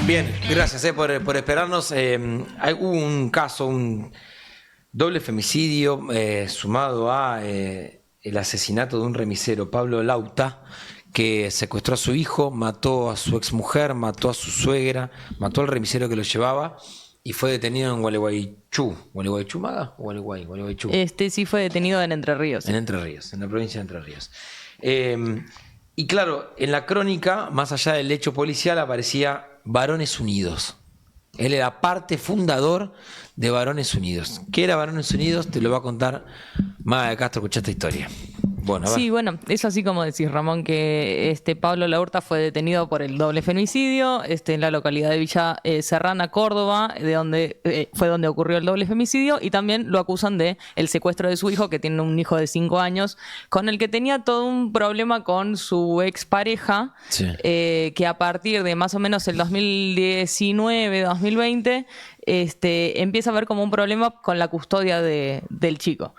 Bien, gracias por esperarnos. Hubo un caso, un doble femicidio sumado a el asesinato de un remisero, Pablo Lauta, que secuestró a su hijo, mató a su exmujer, mató a su suegra, mató al remisero que lo llevaba y fue detenido en Gualeguaychú. ¿Gualeguaychú, Maga? ¿O Gualeguaychú? Sí fue detenido en Entre Ríos. En Entre Ríos, en la provincia de Entre Ríos. Y claro, en la crónica, más allá del hecho policial, aparecía Varones Unidos. Él era parte fundador de Varones Unidos. ¿Qué era Varones Unidos? Te lo va a contar Maga de Castro. Escucha esta historia. Bueno, Sí, bueno, es así como decís, Ramón, que Pablo Laurta fue detenido por el doble femicidio en la localidad de Villa Serrana, Córdoba, de donde fue donde ocurrió el doble femicidio, y también lo acusan de el secuestro de su hijo, que tiene un hijo de 5 años, con el que tenía todo un problema con su expareja, sí. Que a partir de más o menos el 2019-2020 empieza a haber como un problema con la custodia del chico.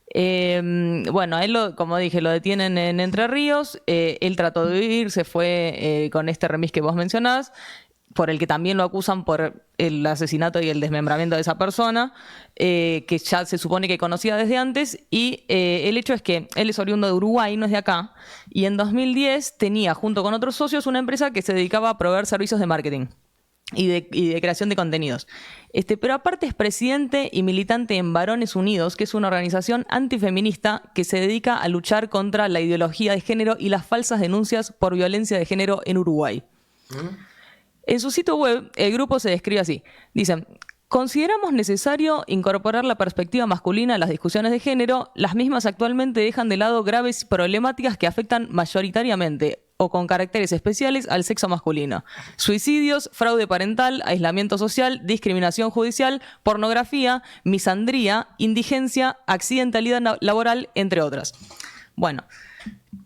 Bueno, a él, como dije, lo detienen en Entre Ríos. Él trató de huir, se fue con este remis que vos mencionás, por el que también lo acusan por el asesinato y el desmembramiento de esa persona, que ya se supone que conocía desde antes. Y el hecho es que él es oriundo de Uruguay, no es de acá, y en 2010 tenía, junto con otros socios, una empresa que se dedicaba a proveer servicios de marketing y de creación de contenidos. Pero aparte es presidente y militante en Varones Unidos, que es una organización antifeminista que se dedica a luchar contra la ideología de género y las falsas denuncias por violencia de género en Uruguay. En su sitio web, el grupo se describe así. Dicen: consideramos necesario incorporar la perspectiva masculina a las discusiones de género. Las mismas actualmente dejan de lado graves problemáticas que afectan mayoritariamente o con caracteres especiales al sexo masculino: suicidios, fraude parental, aislamiento social, discriminación judicial, pornografía, misandría, indigencia, accidentalidad laboral, entre otras. Bueno,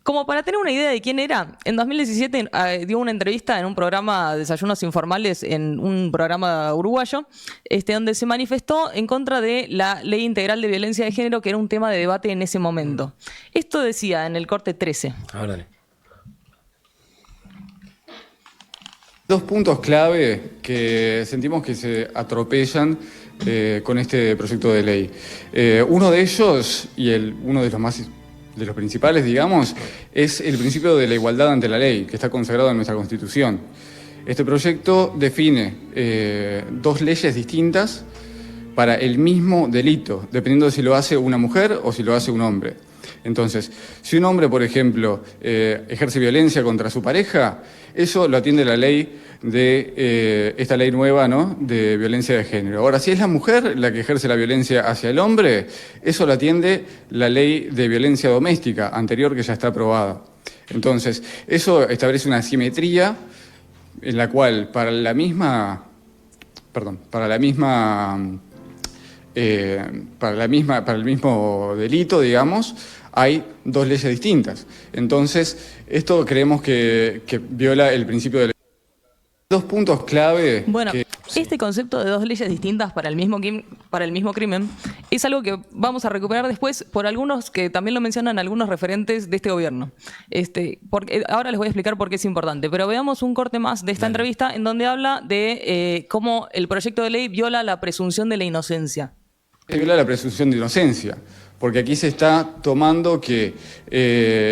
como para tener una idea de quién era, en 2017 dio una entrevista en un programa Desayunos Informales, en un programa uruguayo, donde se manifestó en contra de la Ley Integral de Violencia de Género, que era un tema de debate en ese momento. Esto decía en el corte 13. Háblale. Dos puntos clave que sentimos que se atropellan con este proyecto de ley. Uno de ellos, y uno de los principales, digamos, es el principio de la igualdad ante la ley, que está consagrado en nuestra Constitución. Este proyecto define dos leyes distintas para el mismo delito, dependiendo de si lo hace una mujer o si lo hace un hombre. Entonces, si un hombre, por ejemplo, ejerce violencia contra su pareja, eso lo atiende la ley de esta ley nueva, ¿no?, de violencia de género. Ahora, si es la mujer la que ejerce la violencia hacia el hombre, eso lo atiende la ley de violencia doméstica anterior, que ya está aprobada. Entonces, eso establece una asimetría en la cual para el mismo delito, digamos, hay dos leyes distintas. Entonces, esto creemos que viola el principio de la... Dos puntos clave. Bueno, este concepto de dos leyes distintas para el mismo crimen es algo que vamos a recuperar después por algunos que también lo mencionan algunos referentes de este gobierno. Porque ahora les voy a explicar por qué es importante, pero veamos un corte más de esta entrevista en donde habla de cómo el proyecto de ley viola la presunción de la inocencia. Viola la presunción de inocencia, porque aquí se está tomando que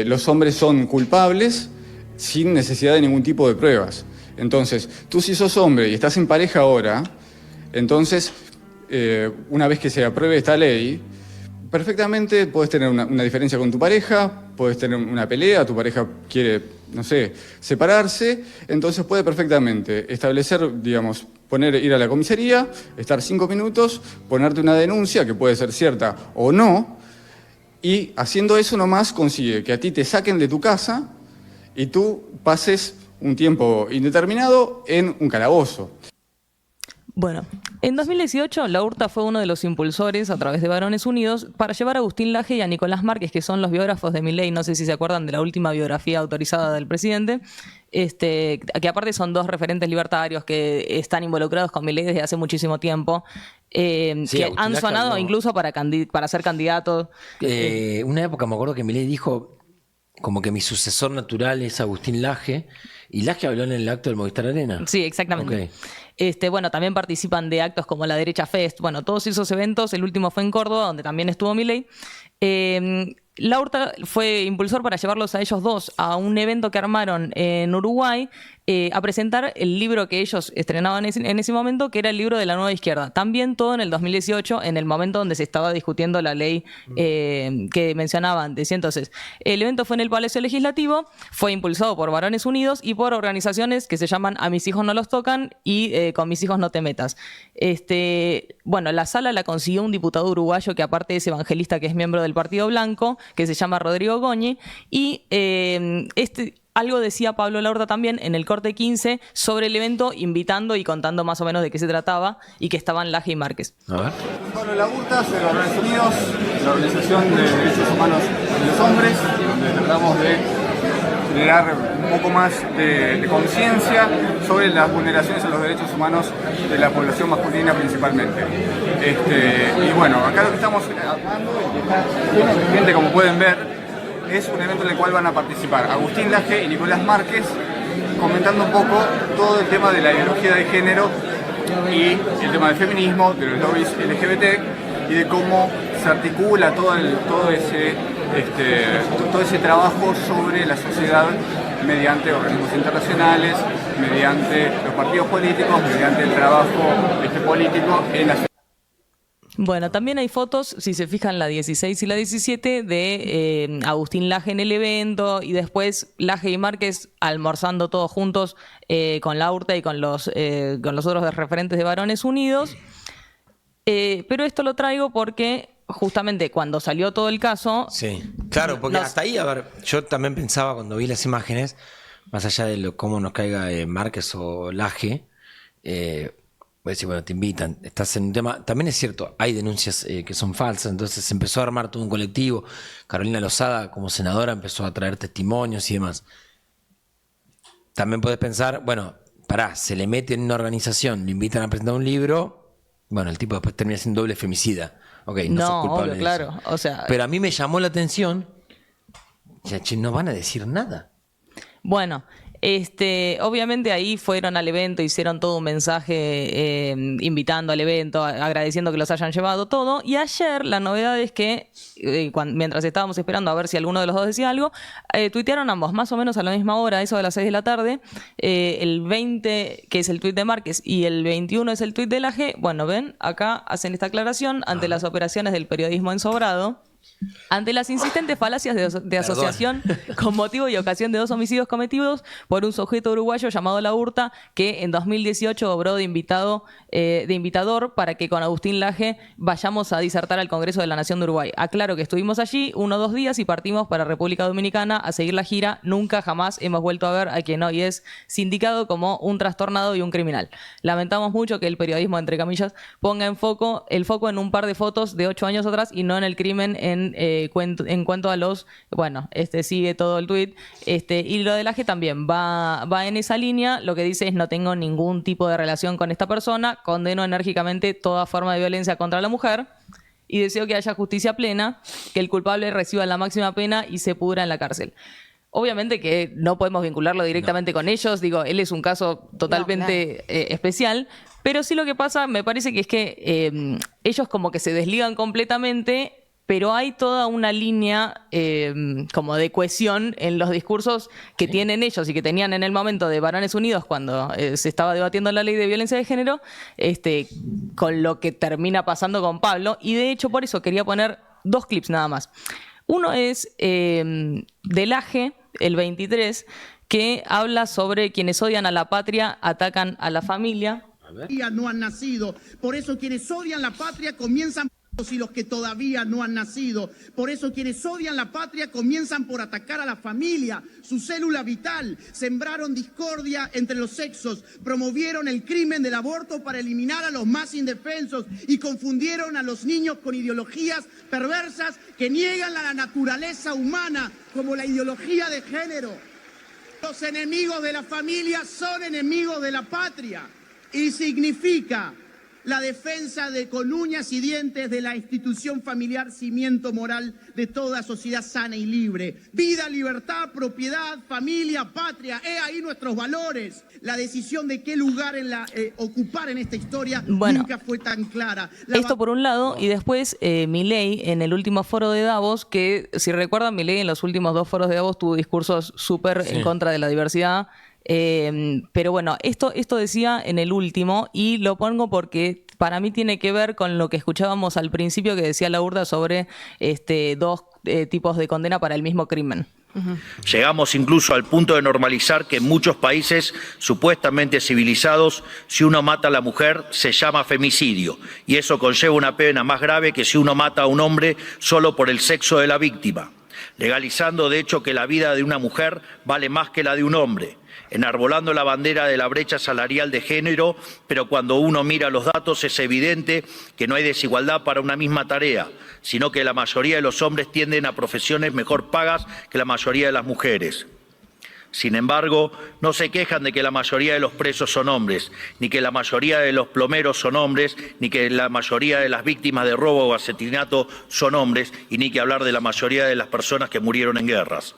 los hombres son culpables sin necesidad de ningún tipo de pruebas. Entonces, tú si sos hombre y estás en pareja ahora, entonces, una vez que se apruebe esta ley, perfectamente podés tener una diferencia con tu pareja, podés tener una pelea, tu pareja quiere, no sé, separarse, entonces puede perfectamente establecer, digamos, ir a la comisaría, estar 5 minutos, ponerte una denuncia que puede ser cierta o no, y haciendo eso nomás consigue que a ti te saquen de tu casa y tú pases un tiempo indeterminado en un calabozo. Bueno, en 2018 Laurta fue uno de los impulsores, a través de Varones Unidos, para llevar a Agustín Laje y a Nicolás Márquez, que son los biógrafos de Milei. No sé si se acuerdan de la última biografía autorizada del presidente, que aparte son dos referentes libertarios que están involucrados con Milei desde hace muchísimo tiempo, Sí, que Agustín han Laje sonado habló. incluso para ser candidatos. Una época me acuerdo que Milei dijo como que mi sucesor natural es Agustín Laje, ¿Y Laje habló en el acto del Movistar Arena? Sí, exactamente. Ok. Bueno, también participan de actos como la Derecha Fest. Bueno, todos esos eventos, el último fue en Córdoba, donde también estuvo Milei. Laurta fue impulsor para llevarlos a ellos dos a un evento que armaron en Uruguay a presentar el libro que ellos estrenaban en ese momento, que era el libro de la Nueva Izquierda. También todo en el 2018, en el momento donde se estaba discutiendo la ley que mencionaba antes. Y entonces, el evento fue en el Palacio Legislativo, fue impulsado por Varones Unidos y por organizaciones que se llaman A mis hijos no los tocan y Con mis hijos no te metas. Bueno, la sala la consiguió un diputado uruguayo que aparte es evangelista, que es miembro del Partido Blanco, que se llama Rodrigo Goñi, y algo decía Pablo Laurta también en el corte 15 sobre el evento, invitando y contando más o menos de qué se trataba y que estaban Laje y Márquez. A ver. Pablo Laurta, soy de Varones Unidos, la Organización de Derechos Humanos de los Hombres, donde tratamos de generar un poco más de conciencia sobre las vulneraciones a los derechos humanos de la población masculina principalmente. Y bueno, acá lo que estamos armando, y está lleno de gente como pueden ver, es un evento en el cual van a participar Agustín Laje y Nicolás Márquez, comentando un poco todo el tema de la ideología de género y el tema del feminismo, de los lobbies LGBT y de cómo se articula todo ese trabajo sobre la sociedad mediante organismos internacionales, mediante los partidos políticos, mediante el trabajo político en la sociedad. Bueno, también hay fotos, si se fijan, la 16 y la 17, de Agustín Laje en el evento y después Laje y Márquez almorzando todos juntos con Laurta y con los otros referentes de Varones Unidos. Pero esto lo traigo porque justamente cuando salió todo el caso... Sí, claro, porque hasta ahí, a ver, yo también pensaba cuando vi las imágenes, más allá de cómo nos caiga Márquez o Laje, voy a decir, bueno, te invitan, estás en un tema. También es cierto, hay denuncias que son falsas, entonces se empezó a armar todo un colectivo. Carolina Lozada, como senadora, empezó a traer testimonios y demás. También podés pensar, bueno, se le mete en una organización, le invitan a presentar un libro, bueno, el tipo después termina siendo doble femicida. Ok, no sos culpable de claro, eso. o sea, pero a mí me llamó la atención, no van a decir nada. Bueno, obviamente ahí fueron al evento, hicieron todo un mensaje invitando al evento, agradeciendo que los hayan llevado todo. Y ayer la novedad es que, mientras estábamos esperando a ver si alguno de los dos decía algo, tuitearon ambos, más o menos a la misma hora, eso de las 6 de la tarde. El 20, que es el tuit de Márquez, y el 21 es el tuit de Laje. Bueno, ven, acá hacen esta aclaración ante las operaciones del periodismo ensobrado. Ante las insistentes falacias de asociación con motivo y ocasión de 2 homicidios cometidos por un sujeto uruguayo llamado Laurta, que en 2018 obró de invitador para que con Agustín Laje vayamos a disertar al Congreso de la Nación de Uruguay. Aclaro que estuvimos allí 1 o 2 días y partimos para República Dominicana a seguir la gira. Nunca jamás hemos vuelto a ver a quien hoy es sindicado como un trastornado y un criminal. Lamentamos mucho que el periodismo, entre comillas, ponga el foco en un par de fotos de 8 años atrás y no en el crimen en cuanto a los... Bueno, sigue todo el tuit. Y lo de Laje también va en esa línea. Lo que dice es: no tengo ningún tipo de relación con esta persona, condeno enérgicamente toda forma de violencia contra la mujer y deseo que haya justicia plena, que el culpable reciba la máxima pena y se pudra en la cárcel. Obviamente que no podemos vincularlo directamente con ellos. Digo, él es un caso totalmente especial. Pero sí, lo que pasa, me parece que es que ellos como que se desligan completamente, pero hay toda una línea como de cohesión en los discursos que tienen ellos y que tenían en el momento de Varones Unidos cuando se estaba debatiendo la ley de violencia de género, con lo que termina pasando con Pablo. Y de hecho, por eso quería poner 2 clips nada más. Uno es de Laje, el 23, que habla sobre quienes odian a la patria atacan a la familia. No han nacido. Por eso quienes odian la patria comienzan y los que todavía no han nacido. Por eso quienes odian la patria comienzan por atacar a la familia, su célula vital, sembraron discordia entre los sexos, promovieron el crimen del aborto para eliminar a los más indefensos y confundieron a los niños con ideologías perversas que niegan la naturaleza humana, como la ideología de género. Los enemigos de la familia son enemigos de la patria y significa la defensa con uñas y dientes de la institución familiar, cimiento moral de toda sociedad sana y libre. Vida, libertad, propiedad, familia, patria, ahí nuestros valores. La decisión de qué lugar ocupar en esta historia nunca fue tan clara. Esto por un lado, y después Milei en el último foro de Davos, que si recuerdan, Milei en los últimos 2 foros de Davos tuvo discursos súper en contra de la diversidad. Pero bueno, esto decía en el último, y lo pongo porque para mí tiene que ver con lo que escuchábamos al principio que decía Laurda sobre 2 tipos de condena para el mismo crimen. Llegamos incluso al punto de normalizar que en muchos países supuestamente civilizados, si uno mata a la mujer se llama femicidio, y eso conlleva una pena más grave que si uno mata a un hombre solo por el sexo de la víctima, legalizando de hecho que la vida de una mujer vale más que la de un hombre, enarbolando la bandera de la brecha salarial de género, pero cuando uno mira los datos es evidente que no hay desigualdad para una misma tarea, sino que la mayoría de los hombres tienden a profesiones mejor pagas que la mayoría de las mujeres. Sin embargo, no se quejan de que la mayoría de los presos son hombres, ni que la mayoría de los plomeros son hombres, ni que la mayoría de las víctimas de robo o asesinato son hombres, y ni que hablar de la mayoría de las personas que murieron en guerras.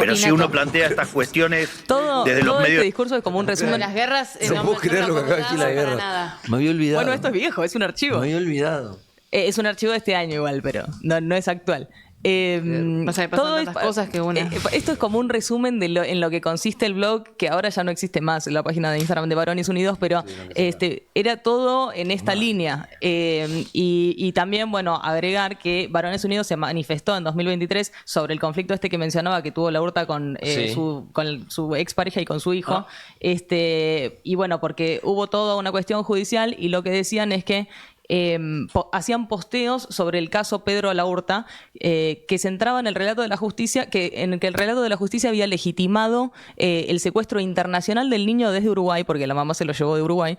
Pero si uno plantea estas cuestiones desde los medios... Este discurso es como un resumen. Las guerras... No puedo creer lo que acaba de decir la guerra. Me había olvidado. Bueno, esto es viejo, es un archivo. Me había olvidado. Es un archivo de este año igual, pero no es actual. Pasan tantas cosas que una... Esto es como un resumen de en lo que consiste el blog, que ahora ya no existe más, en la página de Instagram de Varones Unidos, pero era todo en esta línea. Y también, bueno, agregar que Varones Unidos se manifestó en 2023 sobre el conflicto que mencionaba que tuvo Laurda con su expareja y con su hijo. Y bueno, porque hubo toda una cuestión judicial, y lo que decían es que hacían posteos sobre el caso Pedro Alaurta, que centraba en el relato de la justicia, en el que el relato de la justicia había legitimado el secuestro internacional del niño desde Uruguay, porque la mamá se lo llevó de Uruguay,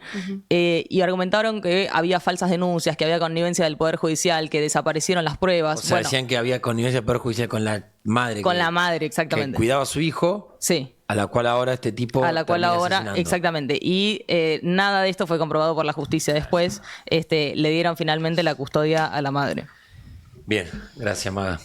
y argumentaron que había falsas denuncias, que había connivencia del Poder Judicial, que desaparecieron las pruebas. O sea, decían que había connivencia del Poder Judicial con la madre. Con la madre, exactamente. Que cuidaba a su hijo. Sí. A la cual ahora este tipo asesinando. Exactamente. Y nada de esto fue comprobado por la justicia. Después le dieron finalmente la custodia a la madre. Bien, gracias, Maga.